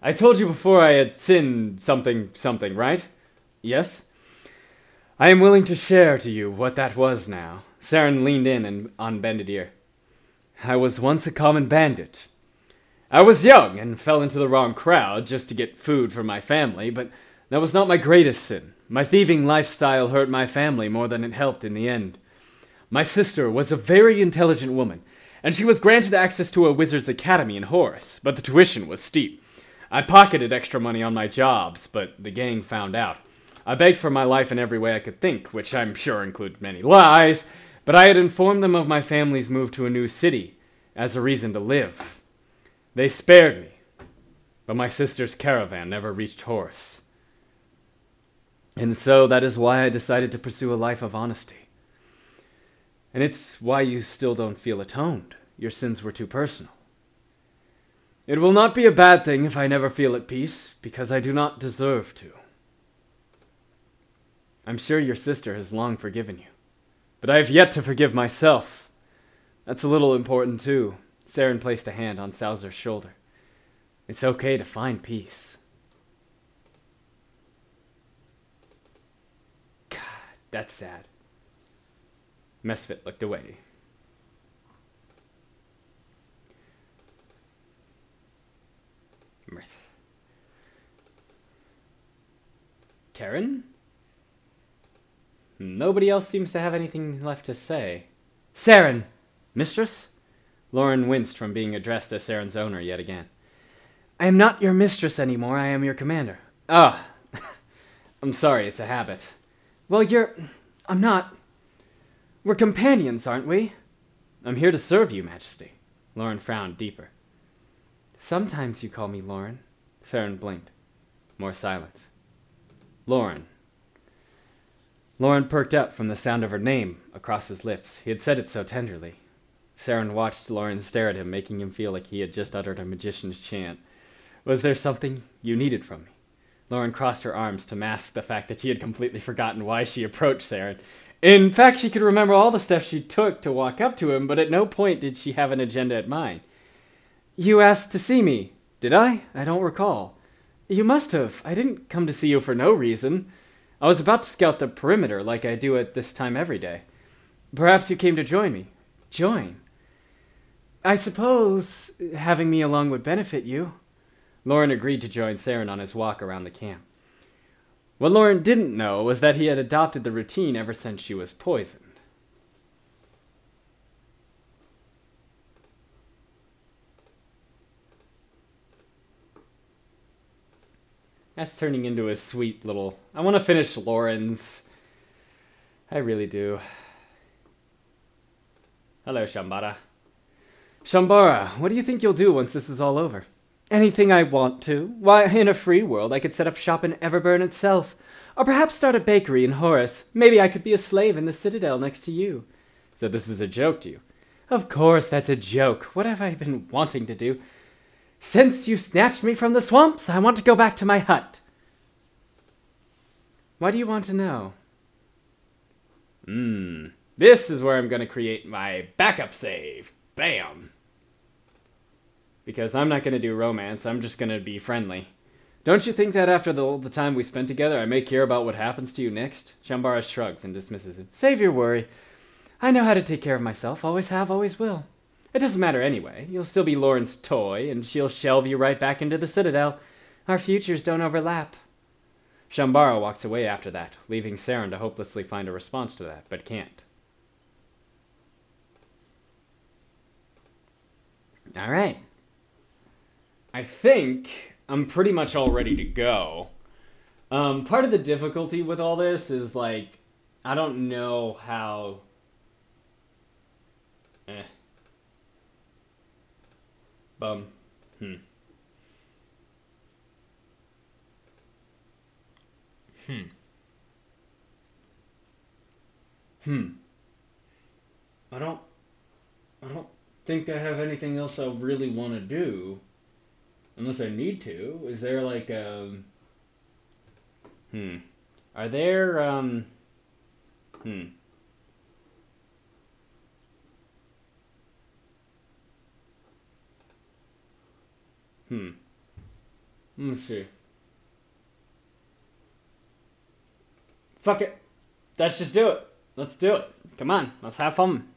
I told you before I had sinned something, right? Yes? I am willing to share to you what that was now. Saren leaned in and on bended ear. I was once a common bandit. I was young and fell into the wrong crowd just to get food for my family, but that was not my greatest sin. My thieving lifestyle hurt my family more than it helped in the end. My sister was a very intelligent woman, and she was granted access to a wizard's academy in Horus, but the tuition was steep. I pocketed extra money on my jobs, but the gang found out. I begged for my life in every way I could think, which I'm sure included many lies, but I had informed them of my family's move to a new city as a reason to live. They spared me, but my sister's caravan never reached Horus. And so that is why I decided to pursue a life of honesty. And it's why you still don't feel atoned. Your sins were too personal. It will not be a bad thing if I never feel at peace, because I do not deserve to. I'm sure your sister has long forgiven you, but I have yet to forgive myself. That's a little important too. Saren placed a hand on Salzer's shoulder. It's okay to find peace. God, that's sad. Mesfit looked away. Mirth. Karen? Nobody else seems to have anything left to say. Saren! Mistress? Loren winced from being addressed as Saren's owner yet again. I am not your mistress anymore, I am your commander. Ah, I'm sorry, it's a habit. Well, I'm not. We're companions, aren't we? I'm here to serve you, Majesty. Loren frowned deeper. Sometimes you call me Loren. Saren blinked. More silence. Loren. Loren perked up from the sound of her name across his lips. He had said it so tenderly. Saren watched Loren stare at him, making him feel like he had just uttered a magician's chant. Was there something you needed from me? Loren crossed her arms to mask the fact that she had completely forgotten why she approached Saren. In fact, she could remember all the steps she took to walk up to him, but at no point did she have an agenda in mind. You asked to see me, did I? I don't recall. You must have. I didn't come to see you for no reason. I was about to scout the perimeter like I do at this time every day. Perhaps you came to join me. Join? I suppose having me along would benefit you. Loren agreed to join Saren on his walk around the camp. What Loren didn't know was that he had adopted the routine ever since she was poisoned. That's turning into a sweet little... I want to finish Loren's. I really do. Hello, Shambara. Shambara, what do you think you'll do once this is all over? Anything I want to. Why, in a free world, I could set up shop in Everburn itself. Or perhaps start a bakery in Horus. Maybe I could be a slave in the Citadel next to you. So this is a joke to you? Of course that's a joke. What have I been wanting to do? Since you snatched me from the swamps, I want to go back to my hut. Why do you want to know? This is where I'm going to create my backup save. Bam! Because I'm not going to do romance, I'm just going to be friendly. Don't you think that after the time we spent together, I may care about what happens to you next? Shambara shrugs and dismisses him. Save your worry. I know how to take care of myself. Always have, always will. It doesn't matter anyway. You'll still be Loren's toy, and she'll shelve you right back into the Citadel. Our futures don't overlap. Shambara walks away after that, leaving Saren to hopelessly find a response to that, but can't. Alright. I think I'm pretty much all ready to go. Part of the difficulty with all this is, like, I don't know how... Bum. I don't think I have anything else I really want to do. Unless I need to. Is there like Are there Let's see. Fuck it. Let's just do it. Let's do it. Come on, let's have fun.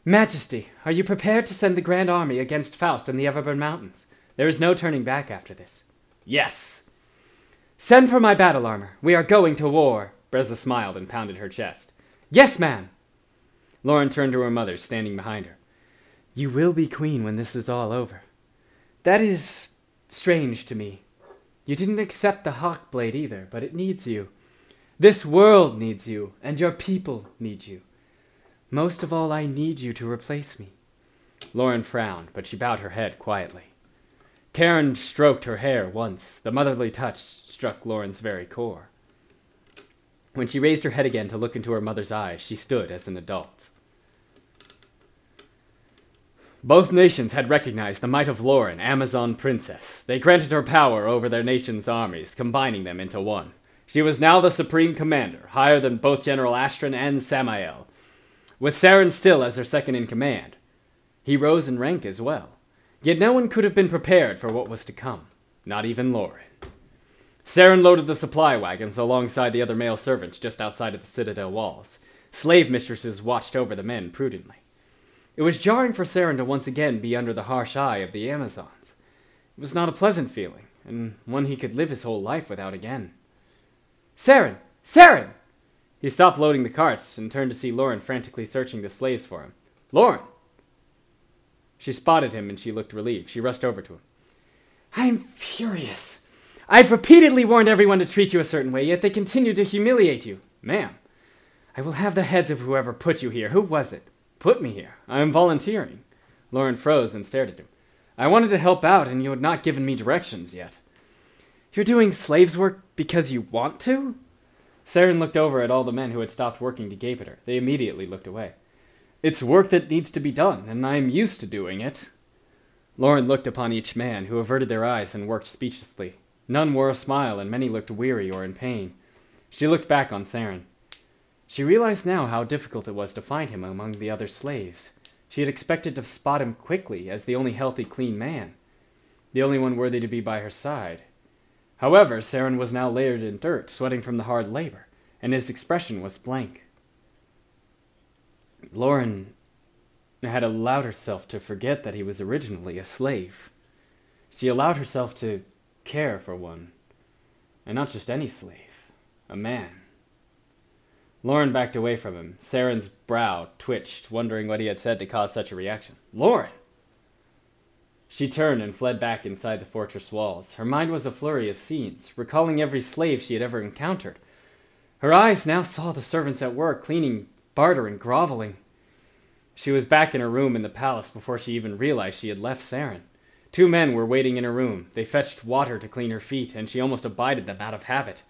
Majesty, are you prepared to send the Grand Army against Faust in the Everburn Mountains? There is no turning back after this. Yes. Send for my battle armor. We are going to war. Breza smiled and pounded her chest. Yes, ma'am. Loren turned to her mother, standing behind her. You will be queen when this is all over. That is strange to me. You didn't accept the Hawk Blade either, but it needs you. This world needs you, and your people need you. Most of all, I need you to replace me. Loren frowned, but she bowed her head quietly. Karen stroked her hair once. The motherly touch struck Loren's very core. When she raised her head again to look into her mother's eyes, she stood as an adult. Both nations had recognized the might of Loren, Amazon Princess. They granted her power over their nation's armies, combining them into one. She was now the supreme commander, higher than both General Astron and Samael, with Saren still as her second in command. He rose in rank as well. Yet no one could have been prepared for what was to come, not even Loren. Saren loaded the supply wagons alongside the other male servants just outside of the citadel walls. Slave mistresses watched over the men prudently. It was jarring for Saren to once again be under the harsh eye of the Amazons. It was not a pleasant feeling, and one he could live his whole life without again. Saren! Saren! He stopped loading the carts and turned to see Loren frantically searching the slaves for him. Loren! She spotted him and she looked relieved. She rushed over to him. I'm furious. I've repeatedly warned everyone to treat you a certain way, yet they continue to humiliate you. Ma'am, I will have the heads of whoever put you here. Who was it? Put me here. I am volunteering. Loren froze and stared at him. I wanted to help out, and you had not given me directions yet. You're doing slaves' work because you want to? Saren looked over at all the men who had stopped working to gape at her. They immediately looked away. It's work that needs to be done, and I am used to doing it. Loren looked upon each man, who averted their eyes and worked speechlessly. None wore a smile, and many looked weary or in pain. She looked back on Saren. She realized now how difficult it was to find him among the other slaves. She had expected to spot him quickly as the only healthy, clean man, the only one worthy to be by her side. However, Saren was now layered in dirt, sweating from the hard labor, and his expression was blank. Loren had allowed herself to forget that he was originally a slave. She allowed herself to care for one, and not just any slave, a man. Loren backed away from him. Saren's brow twitched, wondering what he had said to cause such a reaction. Loren! She turned and fled back inside the fortress walls. Her mind was a flurry of scenes, recalling every slave she had ever encountered. Her eyes now saw the servants at work, cleaning, bartering, groveling. She was back in her room in the palace before she even realized she had left Saren. 2 men were waiting in her room. They fetched water to clean her feet, and she almost abided them out of habit.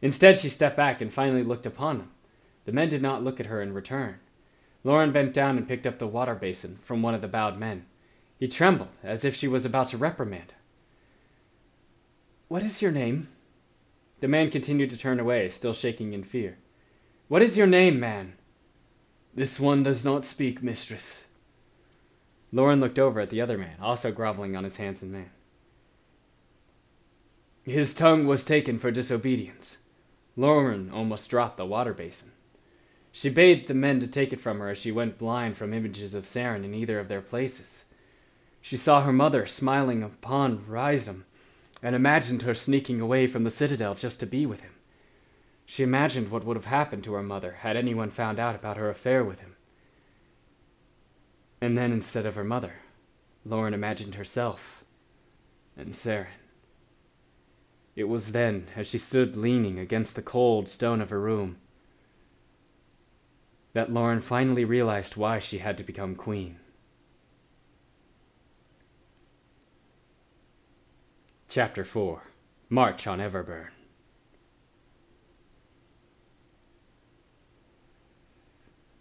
Instead, she stepped back and finally looked upon them. The men did not look at her in return. Loren bent down and picked up the water basin from one of the bowed men. He trembled, as if she was about to reprimand. What is your name? The man continued to turn away, still shaking in fear. What is your name, man? This one does not speak, mistress. Loren looked over at the other man, also groveling on his hands and man. His tongue was taken for disobedience. Loren almost dropped the water basin. She bade the men to take it from her as she went blind from images of Saren in either of their places. She saw her mother smiling upon Rhizam, and imagined her sneaking away from the citadel just to be with him. She imagined what would have happened to her mother had anyone found out about her affair with him. And then, instead of her mother, Loren imagined herself and Saren. It was then, as she stood leaning against the cold stone of her room, that Loren finally realized why she had to become queen. Chapter 4. March on Everburn.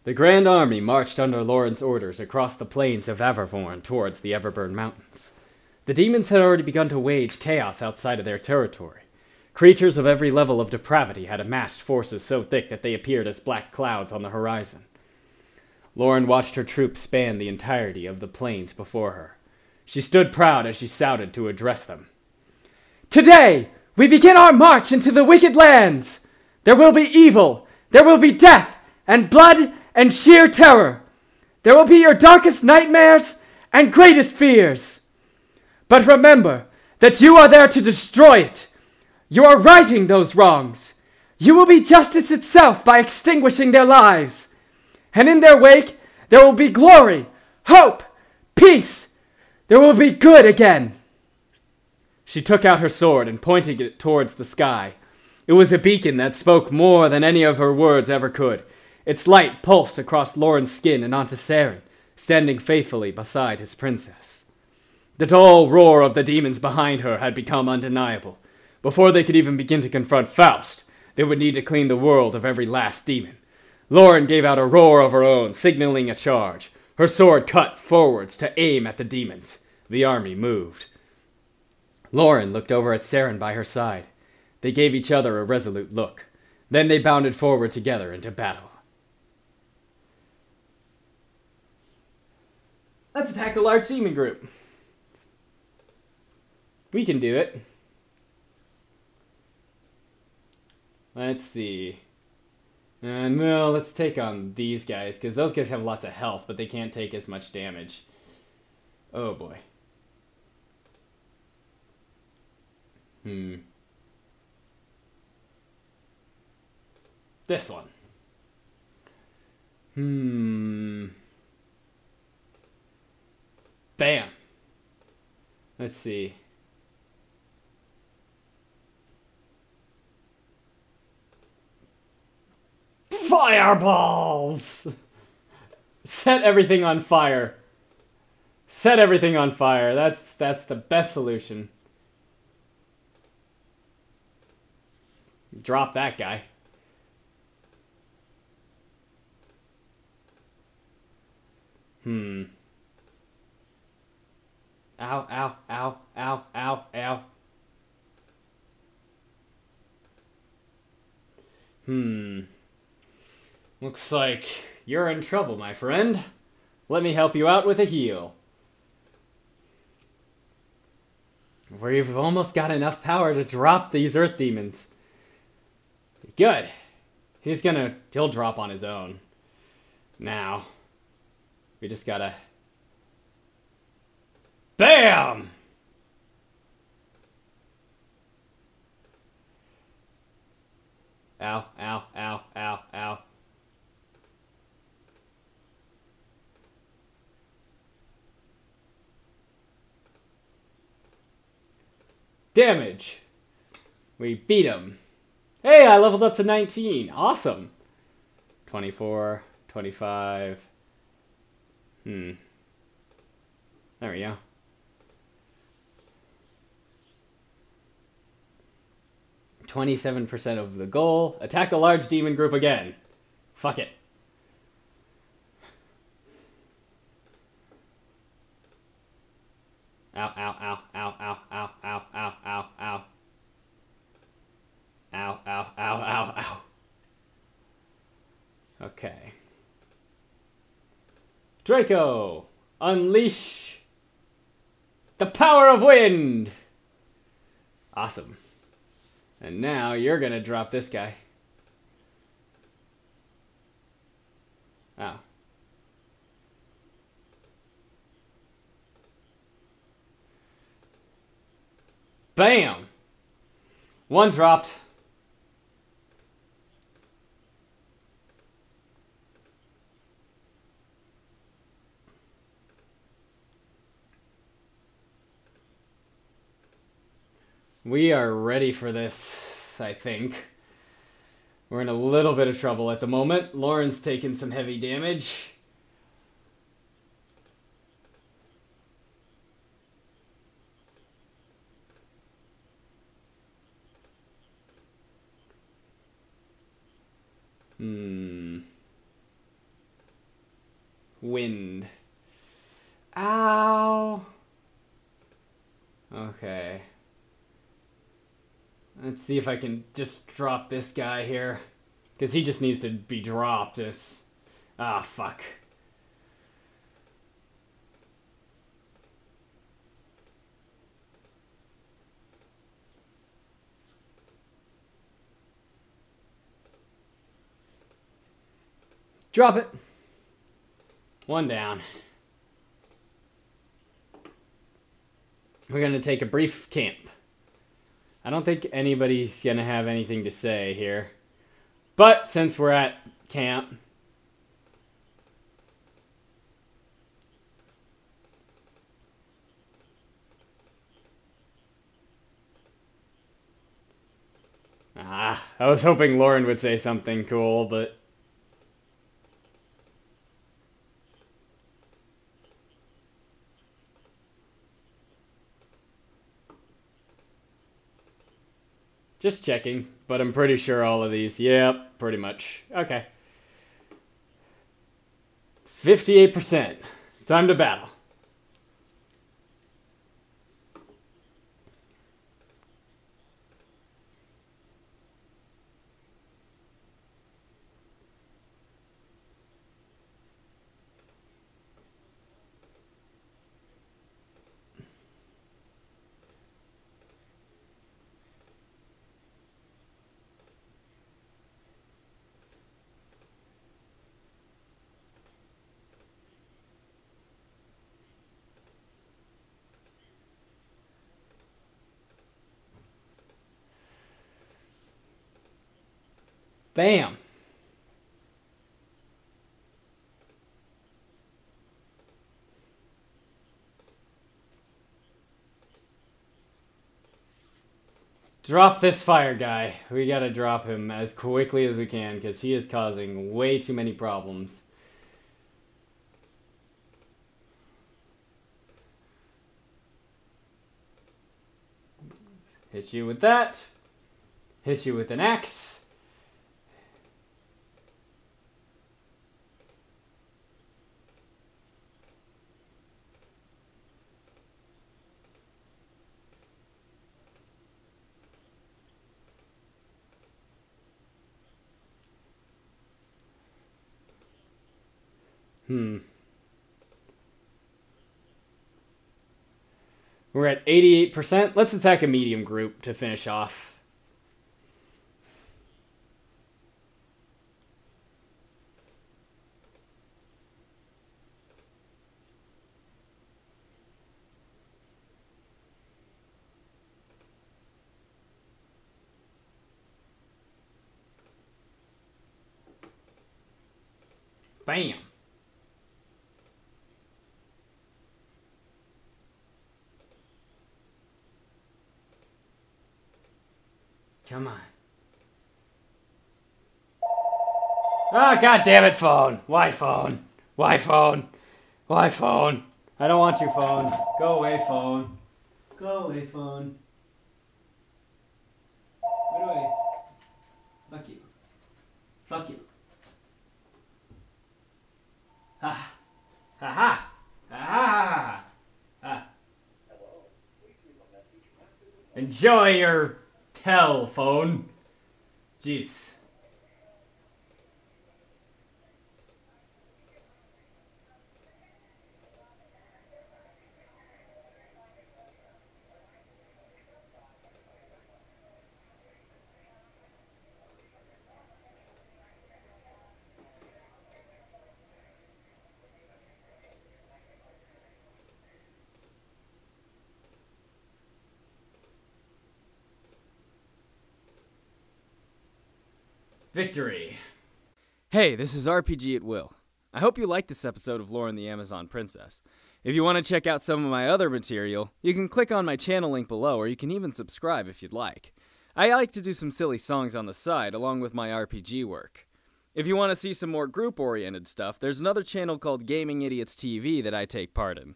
The Grand Army marched under Loren's orders across the plains of Evervorn towards the Everburn Mountains. The demons had already begun to wage chaos outside of their territory. Creatures of every level of depravity had amassed forces so thick that they appeared as black clouds on the horizon. Loren watched her troops span the entirety of the plains before her. She stood proud as she shouted to address them. Today, we begin our march into the wicked lands. There will be evil, there will be death, and blood, and sheer terror. There will be your darkest nightmares and greatest fears. But remember that you are there to destroy it. You are righting those wrongs. You will be justice itself by extinguishing their lives. And in their wake, there will be glory, hope, peace. There will be good again. She took out her sword and pointed it towards the sky. It was a beacon that spoke more than any of her words ever could. Its light pulsed across Loren's skin and onto Saren, standing faithfully beside his princess. The dull roar of the demons behind her had become undeniable. Before they could even begin to confront Faust, they would need to clean the world of every last demon. Loren gave out a roar of her own, signaling a charge. Her sword cut forwards to aim at the demons. The army moved. Loren looked over at Saren by her side. They gave each other a resolute look. Then they bounded forward together into battle. Let's attack a large demon group. We can do it. Let's see. No, let's take on these guys, because those guys have lots of health, but they can't take as much damage. Oh boy. This one. Bam. Let's see. Fireballs! Set everything on fire. Set everything on fire. That's the best solution. Drop that guy. Ow, ow, ow, ow, ow, ow. Looks like you're in trouble, my friend. Let me help you out with a heal. We've almost got enough power to drop these earth demons. Good. He'll drop on his own. Now, we just gotta... BAM! Ow, ow, ow, ow, ow. Damage. We beat him. Hey, I leveled up to 19. Awesome. 24, 25. There we go. 27% of the goal. Attack the large demon group again. Fuck it. Ow, ow, ow, ow, ow, ow, ow, ow, ow, ow. Ow, ow, ow, ow, ow. Okay. Draco! Unleash the power of wind! Awesome. And now you're gonna drop this guy. Oh. Bam! One dropped. We are ready for this, I think. We're in a little bit of trouble at the moment. Loren's taken some heavy damage. Wind. Ow! Okay. Let's see if I can just drop this guy here. Because he just needs to be dropped. Ah, fuck. Drop it. One down. We're going to take a brief camp. I don't think anybody's going to have anything to say here. But since we're at camp... I was hoping Loren would say something cool, but... Just checking, but I'm pretty sure all of these. Yep, pretty much. Okay. 58%. Time to battle. Bam. Drop this fire guy. We gotta drop him as quickly as we can because he is causing way too many problems. Hit you with that. Hit you with an axe. We're at 88%. Let's attack a medium group to finish off. Bam. Come on. Ah, god damn it, phone. Why phone? Why phone? Why phone? I don't want you, phone. Go away, phone. Go away, phone. Go away. Fuck you. Fuck you. Ha. Ha ha. Ha ha. Ha. Enjoy your telephone. Jeez. Victory. Hey, this is RPGatWill. I hope you liked this episode of Loren the Amazon Princess. If you want to check out some of my other material, you can click on my channel link below, or you can even subscribe if you'd like. I like to do some silly songs on the side, along with my RPG work. If you want to see some more group-oriented stuff, there's another channel called Gaming Idiots TV that I take part in.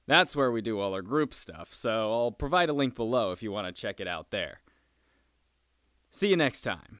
That's where we do all our group stuff, so I'll provide a link below if you want to check it out there. See you next time.